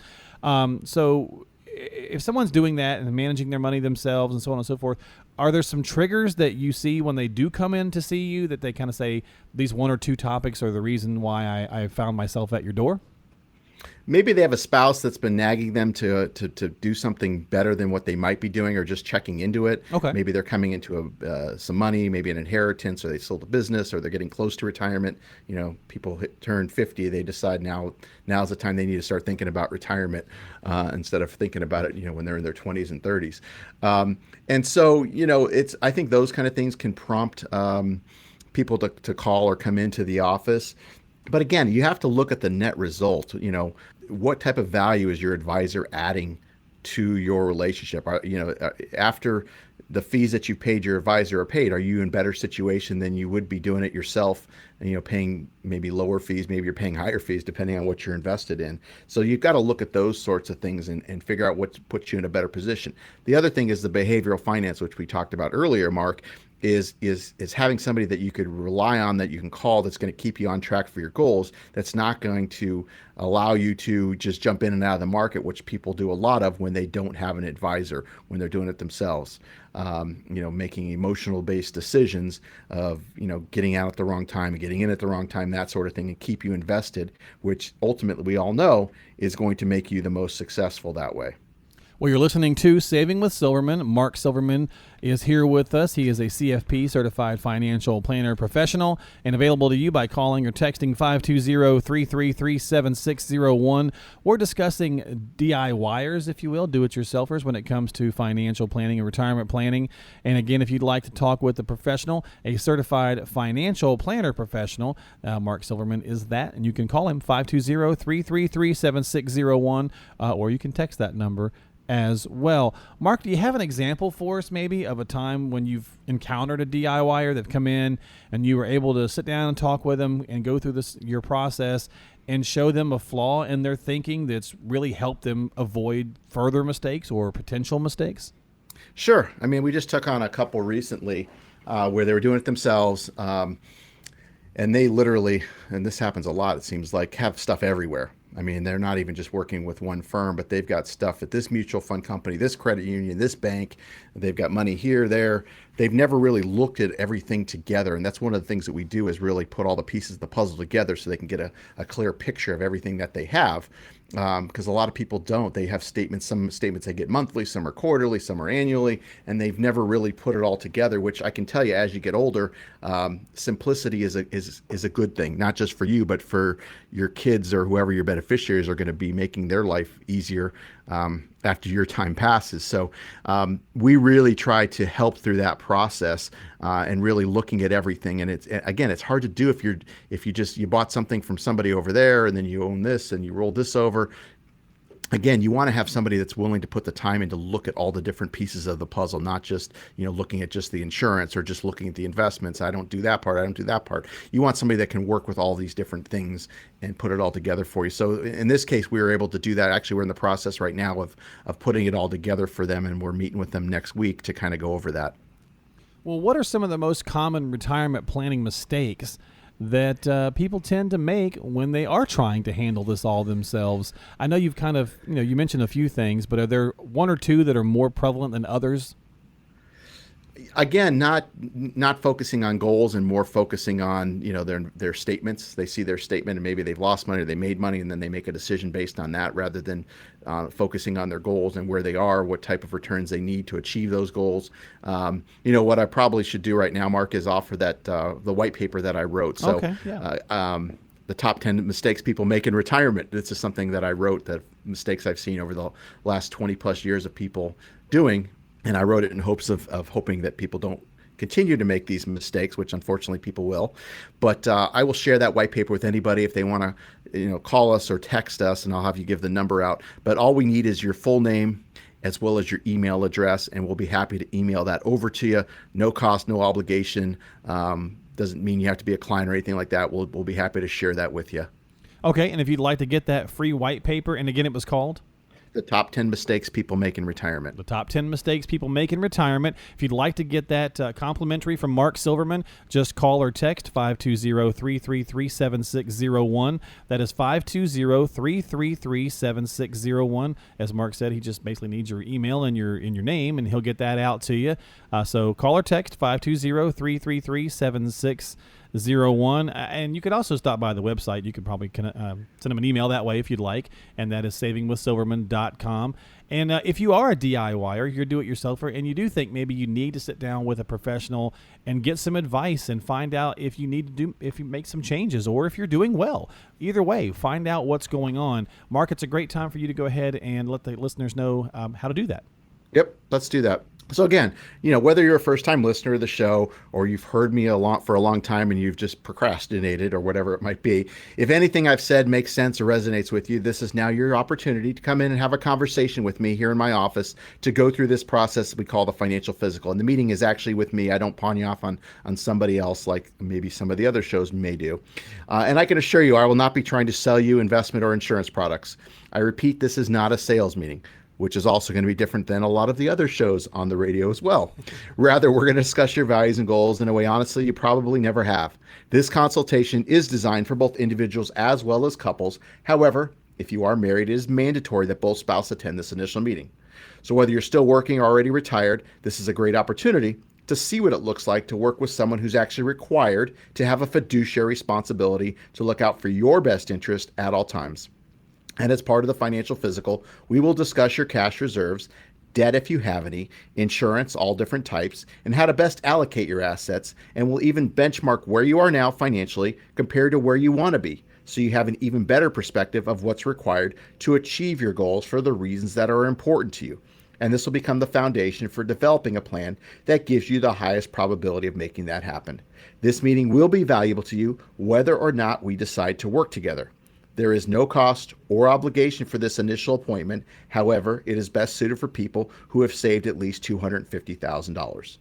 So if someone's doing that and managing their money themselves and so on and so forth, are there some triggers that you see when they do come in to see you that they kind of say these one or two topics are the reason why I found myself at your door? Maybe they have a spouse that's been nagging them to do something better than what they might be doing, or just checking into it. Okay. Maybe they're coming into some money, maybe an inheritance, or they sold a business, or they're getting close to retirement. People turn 50, they decide now's the time they need to start thinking about retirement instead of thinking about it, when they're in their 20s and 30s. And so, I think those kind of things can prompt people to call or come into the office. But again, you have to look at the net result. What type of value is your advisor adding to your relationship? After the fees that you paid your advisor are paid, are you in better situation than you would be doing it yourself? And, paying maybe lower fees, maybe you're paying higher fees depending on what you're invested in. So you've got to look at those sorts of things and figure out what puts you in a better position. The other thing is the behavioral finance, which we talked about earlier, Mark. Is having somebody that you could rely on, that you can call, that's going to keep you on track for your goals, that's not going to allow you to just jump in and out of the market, which people do a lot of when they don't have an advisor, when they're doing it themselves. Making emotional based decisions of, getting out at the wrong time and getting in at the wrong time, that sort of thing, and keep you invested, which ultimately we all know is going to make you the most successful that way. Well, you're listening to Saving with Silverman. Mark Silverman is here with us. He is a CFP, Certified Financial Planner Professional, and available to you by calling or texting 520-333-7601. We're discussing DIYers, if you will, do-it-yourselfers, when it comes to financial planning and retirement planning. And again, if you'd like to talk with a professional, a Certified Financial Planner Professional, Mark Silverman is that, and you can call him 520-333-7601, or you can text that number as well. Mark, do you have an example for us maybe of a time when you've encountered a DIYer that come in and you were able to sit down and talk with them and go through your process and show them a flaw in their thinking that's really helped them avoid further mistakes or potential mistakes? Sure. I mean, we just took on a couple recently where they were doing it themselves. And they literally, and this happens a lot, it seems like, have stuff everywhere. I mean, they're not even just working with one firm, but they've got stuff at this mutual fund company, this credit union, this bank. They've got money here, there. They've never really looked at everything together. And that's one of the things that we do, is really put all the pieces of the puzzle together so they can get a clear picture of everything that they have. Because a lot of people don't. They have statements, some statements they get monthly, some are quarterly, some are annually, and they've never really put it all together, which I can tell you, as you get older, simplicity is a good thing, not just for you, but for your kids or whoever your beneficiaries are going to be, making their life easier after your time passes. So we really try to help through that process and really looking at everything. And it's hard to do if you bought something from somebody over there and then you own this and you rolled this over. Again, you want to have somebody that's willing to put the time in to look at all the different pieces of the puzzle, not just, looking at just the insurance or just looking at the investments. I don't do that part. I don't do that part. You want somebody that can work with all these different things and put it all together for you. So in this case, we were able to do that. Actually, we're in the process right now of putting it all together for them, and we're meeting with them next week to kind of go over that. Well, what are some of the most common retirement planning mistakes that people tend to make when they are trying to handle this all themselves? I know you've kind of, you mentioned a few things, but are there one or two that are more prevalent than others? Again, not focusing on goals and more focusing on, their statements. They see their statement and maybe they've lost money or they made money, and then they make a decision based on that rather than focusing on their goals and where they are, what type of returns they need to achieve those goals. What I probably should do right now, Mark, is offer that the white paper that I wrote. So, okay, yeah. The top 10 mistakes people make in retirement. This is something that I wrote, that mistakes I've seen over the last 20 plus years of people doing. And I wrote it in hopes of hoping that people don't continue to make these mistakes, which unfortunately people will. But I will share that white paper with anybody if they want to, call us or text us, and I'll have you give the number out. But all we need is your full name as well as your email address, and we'll be happy to email that over to you. No cost, no obligation. Doesn't mean you have to be a client or anything like that. We'll be happy to share that with you. Okay, and if you'd like to get that free white paper, and again, it was called? The top 10 mistakes people make in retirement. The top 10 mistakes people make in retirement. If you'd like to get that complimentary from Mark Silverman, just call or text 520-333-7601. That is 520-333-7601. As Mark said, he just basically needs your email and your name, and he'll get that out to you. So call or text 520-333-7601. And you could also stop by the website. You could probably send them an email that way if you'd like, and that is savingwithsilverman.com. And if you are a DIYer, you're a do-it-yourselfer, and you do think maybe you need to sit down with a professional and get some advice and find out if you make some changes or if you're doing well. Either way, find out what's going on. Mark, it's a great time for you to go ahead and let the listeners know how to do that. Yep, let's do that. So again, whether you're a first-time listener of the show or you've heard me for a long time and you've just procrastinated or whatever it might be, if anything I've said makes sense or resonates with you, this is now your opportunity to come in and have a conversation with me here in my office to go through this process we call the financial physical. And the meeting is actually with me. I don't pawn you off on somebody else like maybe some of the other shows may do. And I can assure you, I will not be trying to sell you investment or insurance products. I repeat, this is not a sales meeting, which is also going to be different than a lot of the other shows on the radio as well. Rather, we're going to discuss your values and goals in a way, honestly, you probably never have. This consultation is designed for both individuals as well as couples. However, if you are married, it is mandatory that both spouses attend this initial meeting. So whether you're still working or already retired, this is a great opportunity to see what it looks like to work with someone who's actually required to have a fiduciary responsibility to look out for your best interest at all times. And as part of the financial physical, we will discuss your cash reserves, debt if you have any, insurance, all different types, and how to best allocate your assets. And we'll even benchmark where you are now financially compared to where you want to be, so you have an even better perspective of what's required to achieve your goals for the reasons that are important to you. And this will become the foundation for developing a plan that gives you the highest probability of making that happen. This meeting will be valuable to you whether or not we decide to work together. There is no cost or obligation for this initial appointment. However, it is best suited for people who have saved at least $250,000.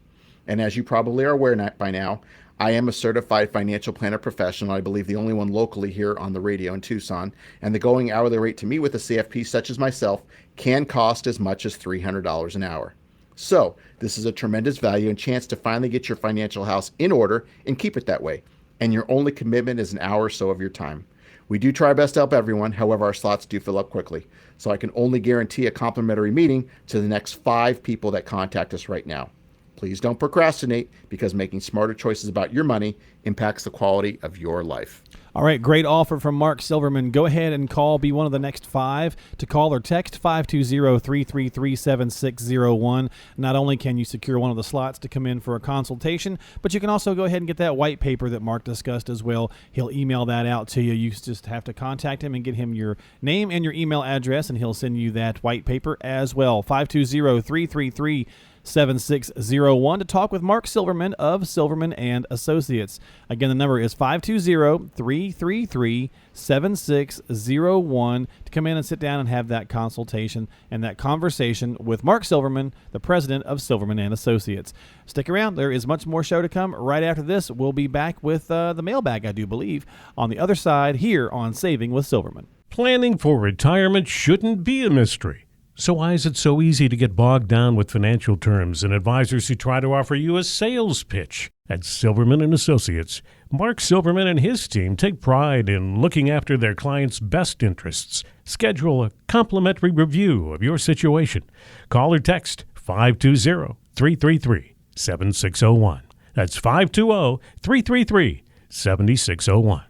And as you probably are aware by now, I am a certified financial planner professional. I believe the only one locally here on the radio in Tucson. And the going hourly rate to meet with a CFP such as myself can cost as much as $300 an hour. So this is a tremendous value and chance to finally get your financial house in order and keep it that way. And your only commitment is an hour or so of your time. We do try our best to help everyone. However, our slots do fill up quickly. So I can only guarantee a complimentary meeting to the next 5 people that contact us right now. Please don't procrastinate, because making smarter choices about your money impacts the quality of your life. All right, great offer from Mark Silverman. Go ahead and be one of the next 5 to call or text 520-333-7601. Not only can you secure one of the slots to come in for a consultation, but you can also go ahead and get that white paper that Mark discussed as well. He'll email that out to you. You just have to contact him and get him your name and your email address, and he'll send you that white paper as well. 520-333-7601 to talk with Mark Silverman of Silverman and Associates. Again, the number is 520-333-7601 to come in and sit down and have that consultation and that conversation with Mark Silverman, the president of Silverman and Associates. Stick around. There is much more show to come. Right after this, we'll be back with the mailbag, I do believe, on the other side here on Saving with Silverman. Planning for retirement shouldn't be a mystery. So why is it so easy to get bogged down with financial terms and advisors who try to offer you a sales pitch? At Silverman and Associates, Mark Silverman and his team take pride in looking after their clients' best interests. Schedule a complimentary review of your situation. Call or text 520-333-7601. That's 520-333-7601.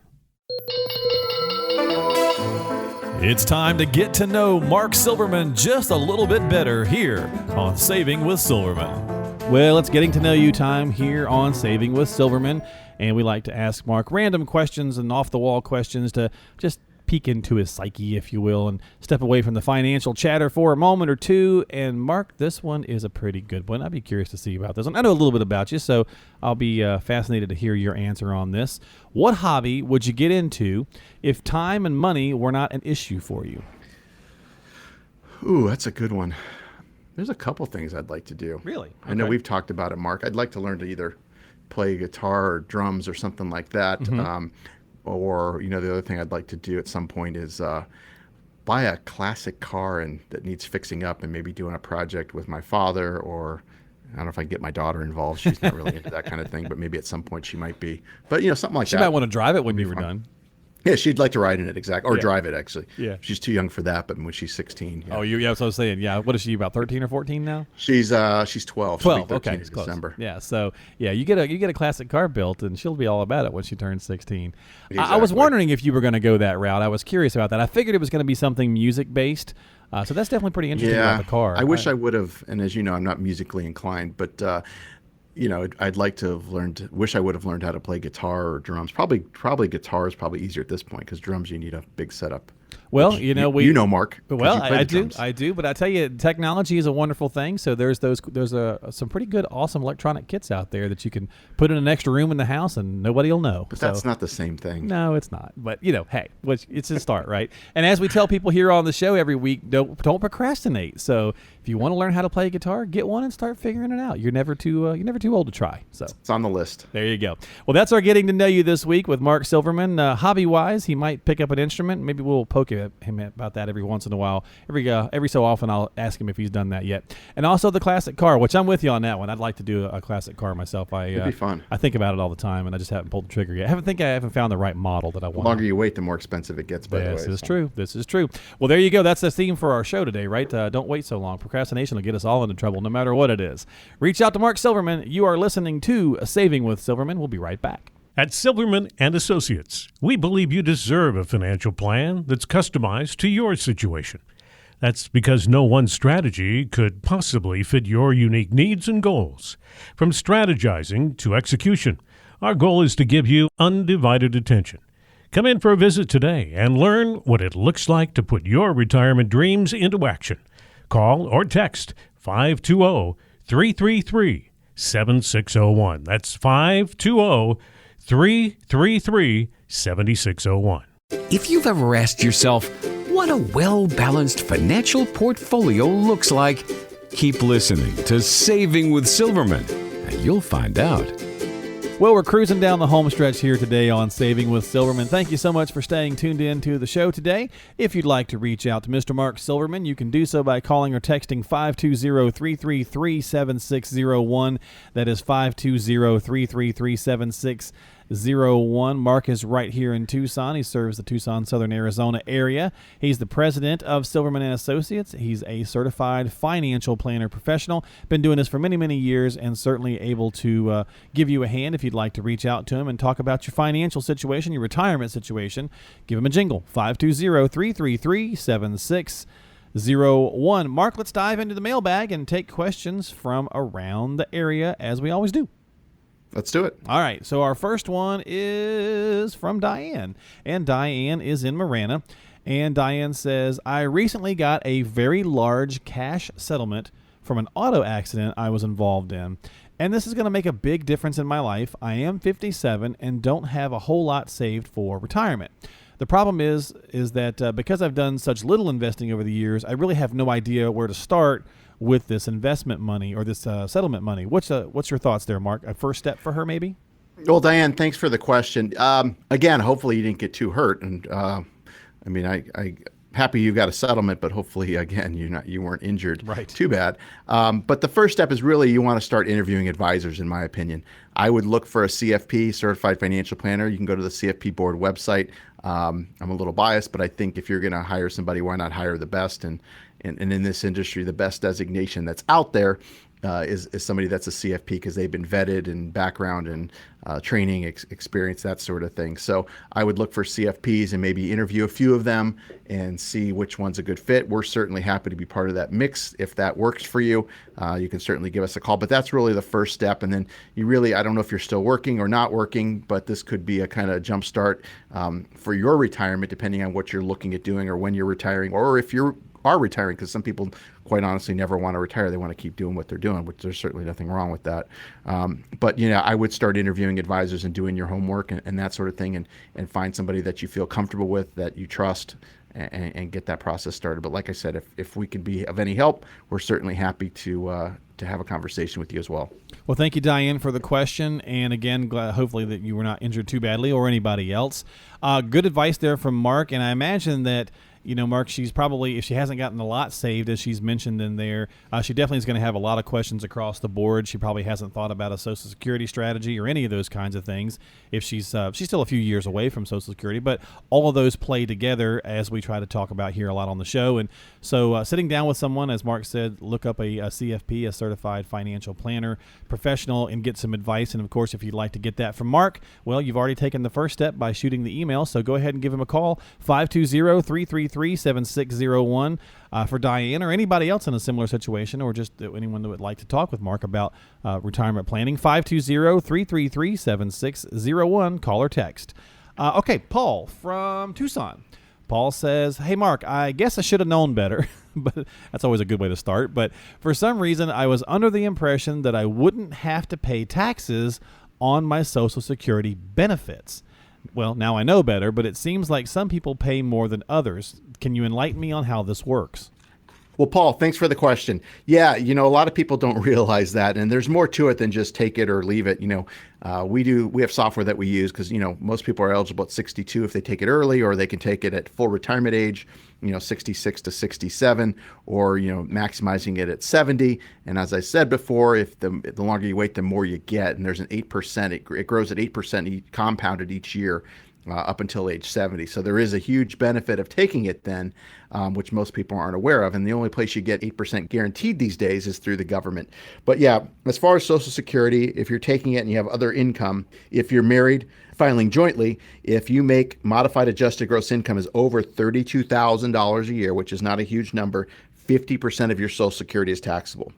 It's time to get to know Mark Silverman just a little bit better here on Saving with Silverman. Well, it's getting to know you time here on Saving with Silverman, and we like to ask Mark random questions and off-the-wall questions to just peek into his psyche, if you will, and step away from the financial chatter for a moment or two. And Mark, this one is a pretty good one. I'd be curious to see about this one. I know a little bit about you, so I'll be fascinated to hear your answer on this. What hobby would you get into if time and money were not an issue for you? Ooh, that's a good one. There's a couple things I'd like to do. Really? I know we've talked about it, Mark. I'd like to learn to either play guitar or drums or something like that. Or, the other thing I'd like to do at some point is buy a classic car that needs fixing up, and maybe doing a project with my father, or I don't know if I can get my daughter involved. She's not really into that kind of thing, but maybe at some point she might be. But, something like that. She might want to drive it when you were done. Yeah, she'd like to ride in it, exactly, or drive it, actually. Yeah. She's too young for that, but when she's 16. Yeah. Oh, yeah, that's what I was saying. Yeah, what is she, about 13 or 14 now? She's 12. She'll be 13 okay, in December. Yeah, so you get a classic car built, and she'll be all about it when she turns 16. Exactly. I was wondering if you were going to go that route. I was curious about that. I figured it was going to be something music based. So that's definitely pretty interesting about the car. I wish I would have, and as you know, I'm not musically inclined, but I'd like to have learned. Wish I would have learned how to play guitar or drums. Probably guitar is probably easier at this point, because drums, you need a big setup. Well, Mark. Well, I do. But I tell you, technology is a wonderful thing. So there's some pretty good, awesome electronic kits out there that you can put in an extra room in the house and nobody will know. But that's not the same thing. No, it's not. But hey, it's a start, right? And as we tell people here on the show every week, don't procrastinate. So if you want to learn how to play guitar, get one and start figuring it out. You're never too old to try. So it's on the list. There you go. Well, that's our getting to know you this week with Mark Silverman. Hobby wise, he might pick up an instrument. Maybe we'll poke him about that every once in a while. Every so often, I'll ask him if he's done that yet. And also the classic car, which I'm with you on that one. I'd like to do a classic car myself. It'd be fun. I think about it all the time, and I just haven't pulled the trigger yet. I haven't found the right model that I want. The longer you wait, the more expensive it gets. By the way, This is true. Well, there you go. That's the theme for our show today, right? Don't wait so long. Procrastination will get us all into trouble, no matter what it is. Reach out to Mark Silverman. You are listening to Saving with Silverman. We'll be right back. At Silverman and Associates, we believe you deserve a financial plan that's customized to your situation. That's because no one strategy could possibly fit your unique needs and goals. From strategizing to execution, our goal is to give you undivided attention. Come in for a visit today and learn what it looks like to put your retirement dreams into action. Call or text 520-333-7601. That's 520-333-7601. If you've ever asked yourself what a well-balanced financial portfolio looks like, keep listening to Saving with Silverman, and you'll find out. Well, we're cruising down the home stretch here today on Saving with Silverman. Thank you so much for staying tuned in to the show today. If you'd like to reach out to Mr. Mark Silverman, you can do so by calling or texting 520-333-7601. That is 520-333-7601. Mark is right here in Tucson. He serves the Tucson, Southern Arizona area. He's the president of Silverman & Associates. He's a certified financial planner professional. Been doing this for many, many years and certainly able to give you a hand if you'd like to reach out to him and talk about your financial situation, your retirement situation. Give him a jingle, 520-333-7601. Mark, let's dive into the mailbag and take questions from around the area as we always do. Let's do it. All right, so our first one is from Diane, and Diane is in Marana, and Diane says, I recently got a very large cash settlement from an auto accident I was involved in, and this is going to make a big difference in my life. I am 57 and don't have a whole lot saved for retirement. The problem is that because I've done such little investing over the years, I really have no idea where to start with this investment money or this settlement money. What's your thoughts there, Mark? A first step for her, maybe? Well, Diane, thanks for the question. Again, hopefully you didn't get too hurt. And I happy you got a settlement, but hopefully, again, you weren't injured too bad. But the first step is really you want to start interviewing advisors, in my opinion. I would look for a CFP, Certified Financial Planner. You can go to the CFP board website. I'm a little biased, but I think if you're going to hire somebody, why not hire the best? And in this industry, the best designation that's out there is somebody that's a CFP because they've been vetted and background and training, experience, that sort of thing. So I would look for CFPs and maybe interview a few of them and see which one's a good fit. We're certainly happy to be part of that mix. If that works for you, you can certainly give us a call. But that's really the first step. And then I don't know if you're still working or not working, but this could be a kind of jump start for your retirement, depending on what you're looking at doing or when you're retiring, or if you are retiring, because some people quite honestly never want to retire. They want to keep doing what they're doing, which there's certainly nothing wrong with that. But I would start interviewing advisors and doing your homework and that sort of thing, and find somebody that you feel comfortable with, that you trust, and get that process started. But like I said, if we can be of any help, we're certainly happy to have a conversation with you as well. Well, thank you, Diane, for the question. And again, hopefully that you were not injured too badly or anybody else. Good advice there from Mark. And I imagine that, Mark, she's probably, if she hasn't gotten a lot saved, as she's mentioned in there, she definitely is going to have a lot of questions across the board. She probably hasn't thought about a Social Security strategy or any of those kinds of things. If she's still a few years away from Social Security, but all of those play together as we try to talk about here a lot on the show. And so sitting down with someone, as Mark said, look up a CFP, a Certified Financial Planner professional, and get some advice. And of course, if you'd like to get that from Mark, well, you've already taken the first step by shooting the email. So go ahead and give him a call, 520-333-7601 for Diane or anybody else in a similar situation, or just anyone that would like to talk with Mark about retirement planning. 520-333-7601. Call or text. Okay, Paul from Tucson. Paul says, hey, Mark, I guess I should have known better, but that's always a good way to start. But for some reason, I was under the impression that I wouldn't have to pay taxes on my Social Security benefits. Well, now I know better, but it seems like some people pay more than others. Can you enlighten me on how this works? Well, Paul, thanks for the question. Yeah, a lot of people don't realize that, and there's more to it than just take it or leave it. We have software that we use because, most people are eligible at 62 if they take it early, or they can take it at full retirement age, 66 to 67, or, maximizing it at 70. And as I said before, if the longer you wait, the more you get. And there's an 8%, it grows at 8% compounded each year. Up until age 70. So there is a huge benefit of taking it then, which most people aren't aware of. And the only place you get 8% guaranteed these days is through the government. But yeah, as far as Social Security, if you're taking it and you have other income, if you're married, filing jointly, if you make modified adjusted gross income is over $32,000 a year, which is not a huge number, 50% of your Social Security is taxable.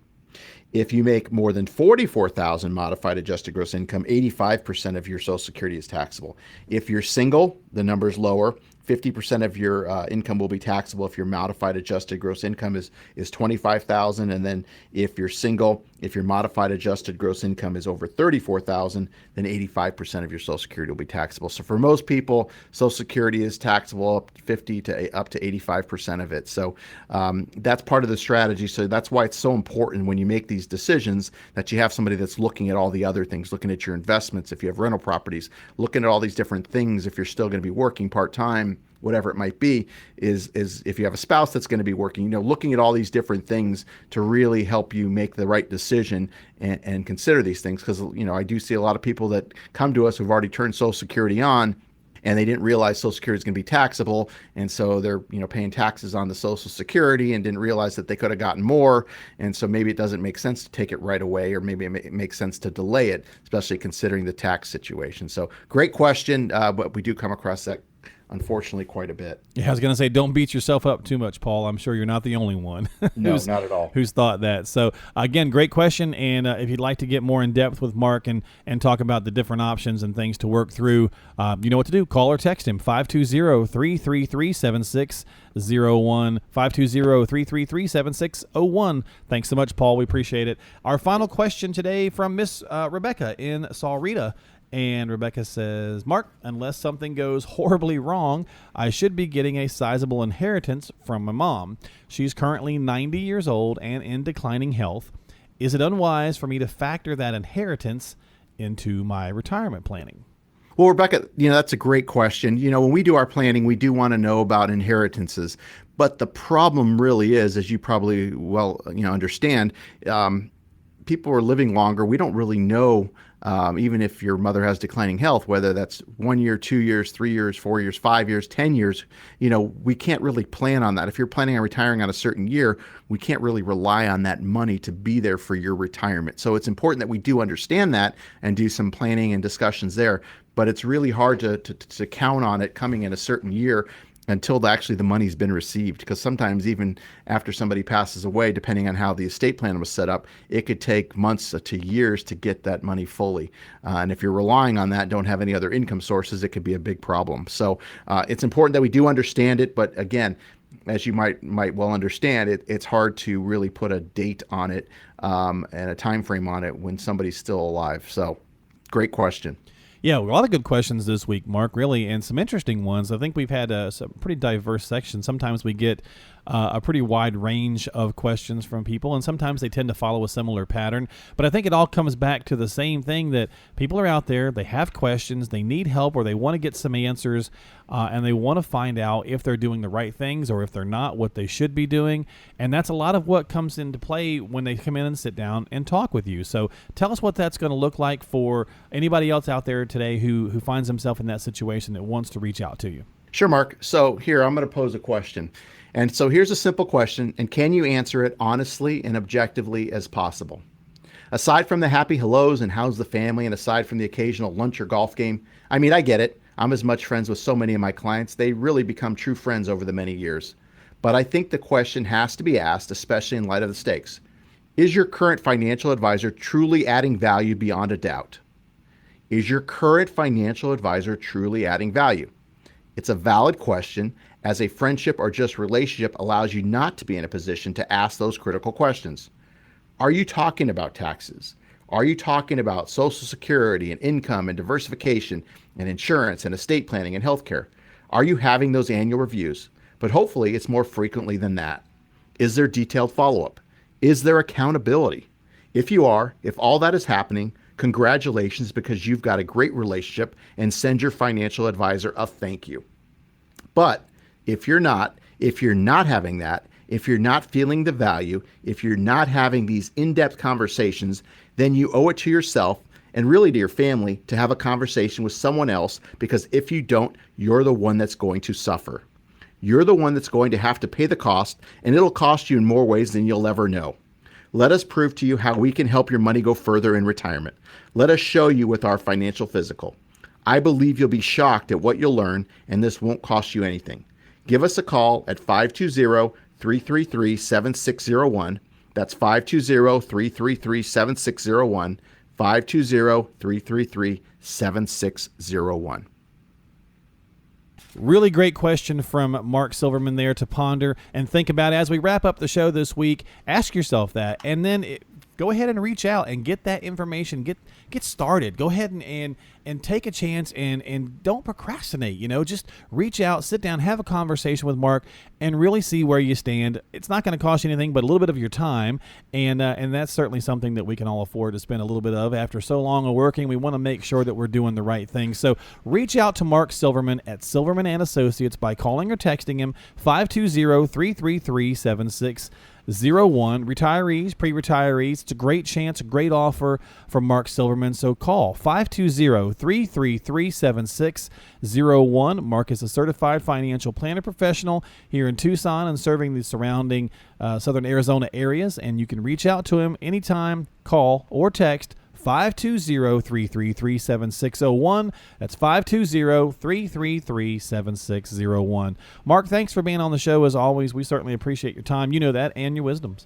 If you make more than $44,000 modified adjusted gross income, 85% of your Social Security is taxable. If you're single, the number is lower. 50% of your income will be taxable if your modified adjusted gross income is $25,000, and then if you're single, if your modified adjusted gross income is over $34,000, then 85% of your Social Security will be taxable. So for most people, Social Security is taxable up to 50 to up to 85% of it. So that's part of the strategy. So that's why it's so important when you make these decisions that you have somebody that's looking at all the other things, looking at your investments, if you have rental properties, looking at all these different things, if you're still going to be working part-time, whatever it might be, is if you have a spouse that's going to be working, looking at all these different things to really help you make the right decision and consider these things. Because, I do see a lot of people that come to us who've already turned Social Security on, and they didn't realize Social Security is going to be taxable. And so they're, paying taxes on the Social Security and didn't realize that they could have gotten more. And so maybe it doesn't make sense to take it right away, or maybe it makes sense to delay it, especially considering the tax situation. So great question, but we do come across that, unfortunately, quite a bit. Yeah, I was going to say, don't beat yourself up too much, Paul. I'm sure you're not the only one. No, not at all. Who's thought that. So, again, great question. And if you'd like to get more in depth with Mark and talk about the different options and things to work through, you know what to do. Call or text him, 520-333-7601, 520-333-7601. Thanks so much, Paul. We appreciate it. Our final question today from Miss Rebecca in Saurita. And Rebecca says, Mark, unless something goes horribly wrong, I should be getting a sizable inheritance from my mom. She's currently 90 years old and in declining health. Is it unwise for me to factor that inheritance into my retirement planning? Well, Rebecca, that's a great question. When we do our planning, we do want to know about inheritances. But the problem really is, as you probably understand, people are living longer. We don't really know, even if your mother has declining health, whether that's 1 year, 2 years, 3 years, 4 years, 5 years, 10 years, we can't really plan on that. If you're planning on retiring on a certain year, we can't really rely on that money to be there for your retirement. So it's important that we do understand that and do some planning and discussions there. But it's really hard to count on it coming in a certain year until actually the money's been received, because sometimes even after somebody passes away, depending on how the estate plan was set up, it could take months to years to get that money fully. And if you're relying on that, don't have any other income sources, it could be a big problem. So it's important that we do understand it. But again, as you might well understand, it's hard to really put a date on it and a time frame on it when somebody's still alive. So great question. Yeah, a lot of good questions this week, Mark, really, and some interesting ones. I think we've had some pretty diverse sections. Sometimes we get a pretty wide range of questions from people, and sometimes they tend to follow a similar pattern. But I think it all comes back to the same thing, that people are out there, they have questions, they need help, or they want to get some answers, and they want to find out if they're doing the right things, or if they're not, what they should be doing. And that's a lot of what comes into play when they come in and sit down and talk with you. So tell us what that's going to look like for anybody else out there today who finds himself in that situation that wants to reach out to you. Sure, Mark. So here, I'm going to pose a question. And so here's a simple question, and can you answer it honestly and objectively as possible? Aside from the happy hellos and how's the family, and aside from the occasional lunch or golf game, I mean, I get it. I'm as much friends with so many of my clients. They really become true friends over the many years. But I think the question has to be asked, especially in light of the stakes. Is your current financial advisor truly adding value beyond a doubt? Is your current financial advisor truly adding value? It's a valid question, as a friendship or just relationship allows you not to be in a position to ask those critical questions. Are you talking about taxes? Are you talking about Social Security and income and diversification and insurance and estate planning and healthcare? Are you having those annual reviews? But hopefully it's more frequently than that. Is there detailed follow-up? Is there accountability? If you are, if all that is happening, congratulations, because you've got a great relationship, and send your financial advisor a thank you. But if you're not having that, if you're not feeling the value, if you're not having these in-depth conversations, then you owe it to yourself and really to your family to have a conversation with someone else, because if you don't, you're the one that's going to suffer. You're the one that's going to have to pay the cost, and it'll cost you in more ways than you'll ever know. Let us prove to you how we can help your money go further in retirement. Let us show you with our financial physical. I believe you'll be shocked at what you'll learn, and this won't cost you anything. Give us a call at 520-333-7601. That's 520-333-7601, 520-333-7601. Really great question from Mark Silverman there to ponder and think about as we wrap up the show this week. Ask yourself that, and then go ahead and reach out and get that information. Get started. Go ahead and take a chance and don't procrastinate. Just reach out, sit down, have a conversation with Mark, and really see where you stand. It's not going to cost you anything but a little bit of your time, and that's certainly something that we can all afford to spend a little bit of after so long of working. We want to make sure that we're doing the right thing. So reach out to Mark Silverman at Silverman and Associates by calling or texting him 520-333-7601. Retirees, pre-retirees, it's a great chance, a great offer from Mark Silverman. So call 520-333-7601. Mark is a certified financial planner professional here in Tucson and serving the surrounding southern Arizona areas. And you can reach out to him anytime, call or text 520-333-7601. That's 520-333-7601. Mark, thanks for being on the show as always. We certainly appreciate your time. You know that, and your wisdoms.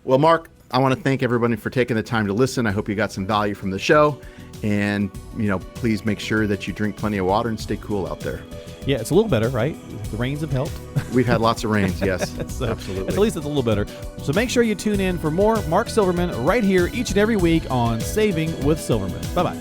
Well, Mark, I want to thank everybody for taking the time to listen. I hope you got some value from the show. And, please make sure that you drink plenty of water and stay cool out there. Yeah, it's a little better, right? The rains have helped. We've had lots of rains, yes. So, absolutely. At least it's a little better. So make sure you tune in for more Mark Silverman right here each and every week on Saving with Silverman. Bye-bye.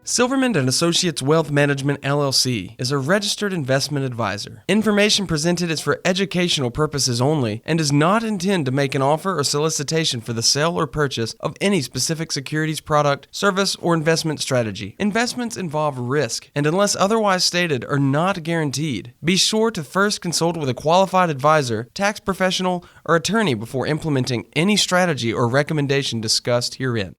Silverman & Associates Wealth Management, LLC is a registered investment advisor. Information presented is for educational purposes only and does not intend to make an offer or solicitation for the sale or purchase of any specific securities product, service, or investment strategy. Investments involve risk and, unless otherwise stated, are not guaranteed. Be sure to first consult with a qualified advisor, tax professional, or attorney before implementing any strategy or recommendation discussed herein.